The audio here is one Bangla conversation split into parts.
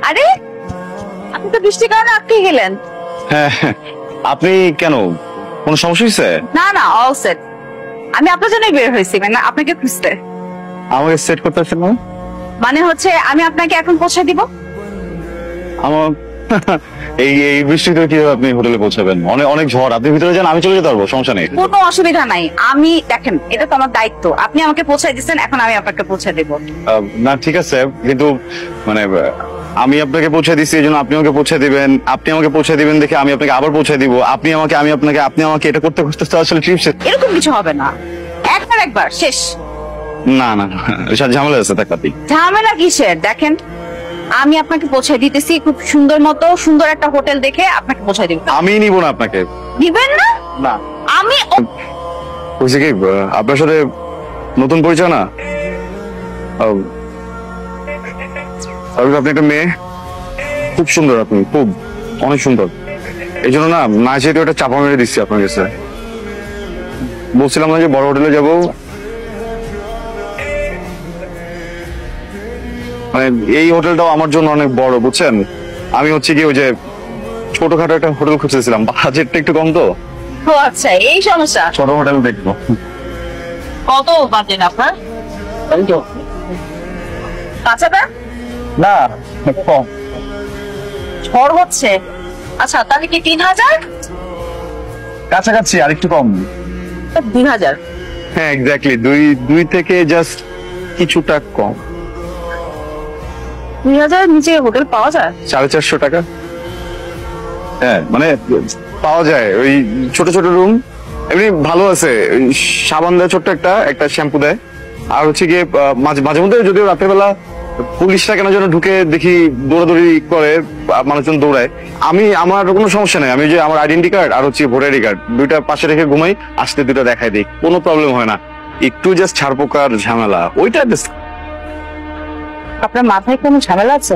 আরে আপনি তো বৃষ্টির কারণে আটকে গেলেন। হ্যাঁ, আপনি কেন, কোনো সমস্যা হয়েছে? না না, অল সেট। আমি আপনার জন্যই বের হয়েছি, মানে আপনাকে খুঁজতে। আমাকে সেট করতে পারছেন না? মানে হচ্ছে আমি আপনাকে এখন পৌঁছে দিব। আমার এই এই বৃষ্টিতে কিভাবে আপনি হোটেলে পৌঁছাবেন? অনেক অনেক ঝড়, আপনি ভিতরে যান, আমি চলে যেতে পারবো, সমস্যা নেই। কোনো অসুবিধা নাই, আমি দেখেন এটা তো আমার দায়িত্ব। আপনি আমাকে পৌঁছে দিচ্ছেন, এখন আমি আপনাকে পৌঁছে দেব। না ঠিক আছে, কিন্তু মানে আমি আপনাকে পৌঁছে দিচ্ছি এই জন্য আপনি আমাকে পৌঁছে দিবেন, আপনি আমাকে পৌঁছে দিবেন দেখে আমি আপনাকে আবার পৌঁছে দিব, আপনি আমাকে আমি আপনাকে, আপনি আমাকে, এটা করতে করতে তো আসলে ট্রিপ শেষ। এরকম কিছু হবে না, একবার শেষ। না না না, এসব ঝামেলা আছে তাকাতি। ঝামেলা কিসের? দেখেন আমি আপনাকে পৌঁছে দিতেছি খুব সুন্দর মতো, সুন্দর একটা হোটেল দেখে আপনাকে পৌঁছে দিব। আমি নিব না আপনাকে। দিবেন না? না। আমি বুঝছি কি, আপনার সাথে নতুন পরিচয় না। আপনি একটা মেয়ে, খুব সুন্দর, আপনি খুব অনেক সুন্দর, এই জন্য না না যেহেতু একটা চাপা মেরে দিচ্ছি আপনার কাছে। বলছিলাম না যে বড় হোটেলে যাবো, মানে এই হোটেলটাও আমার জন্য অনেক বড়, বুঝছেন। আমি হচ্ছে কি ওই যে ছোটখাটো একটা হোটেল খুঁজতেছিলাম, বাজেটটা একটু কম তো। ও আচ্ছা, এই সমস্যা। ছোট হোটেল দেখবো। কত বাজেট আপনার? 5,000? না কম। ঝড় হচ্ছে। আচ্ছা তাহলে কি 3,000? কাছাকাছি, আর একটু কম। 2,000? হ্যাঁ এক্স্যাক্টলি, দুই থেকে জাস্ট কিছুটা কম। 2,000 নিচে হোটেল পাওয়া যায়? 450 টাকা। হ্যাঁ মানে পাওয়া যায়, ওই ছোট ছোট রুম, এমনি ভালো আছে। ওই সাবান দেয় ছোট্ট একটা, একটা শ্যাম্পু দেয়, আর হচ্ছে গিয়ে মাঝে মাঝে মধ্যে যদিও রাতের বেলা পুলিশরা কেন যেন ঢুকে দেখি দৌড়াদৌড়ি করে, মানুষজন দৌড়ায়। আমি আমার কোনো সমস্যা নেই, আমি যে আমার আইডেন্টি কার্ড আর হচ্ছে ভোটার আইডি কার্ড দুইটা পাশে রেখে ঘুমাই, আসতে দুইটা দেখাই দিই, কোনো প্রবলেম হয় না। একটু জাস্ট ছাড়পোকার ঝামেলা, ওইটা just আপনার মাথায় কোনো ঝামেলা আছে?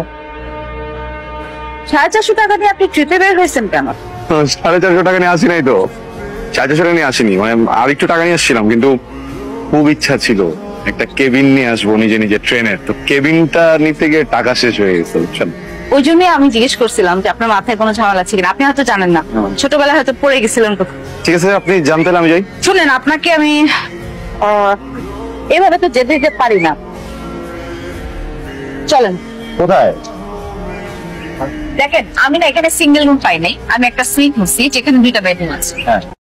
450 টাকা দিয়ে আপনি ট্রিপে বের হয়েছেন কেন? 450 টাকা নিয়ে আসি নাই তো, 450 টাকা নিয়ে আসিনি, মানে আর একটু টাকা নিয়ে আসছিলাম, কিন্তু খুব ইচ্ছা ছিল একটা কেবিন নিয়ে আসবো নিজে নিজে ট্রেনের, তো কেবিনটা নিতে গিয়ে টাকা শেষ হয়ে গেছে, বুঝছেন। ওই জন্যই আমি জিজ্ঞেস করছিলাম যে আপনার মাথায় কোনো ঝামেলা আছে কিনা। আপনি হয়তো জানেন না, ছোটবেলায় হয়তো পড়ে গেছিলেন কোথাও। ঠিক আছে, আপনি জানতে আমি যাই। শুনেন, আপনাকে আমি এভাবে তো যেতে যেতে পারি না, চলেন। কোথায়? দেখেন আমি না এখানে সিঙ্গেল রুম পাই নাই, আমি একটা সুইট নিচ্ছি যেখানে 2টা বেডরুম আছে। হ্যাঁ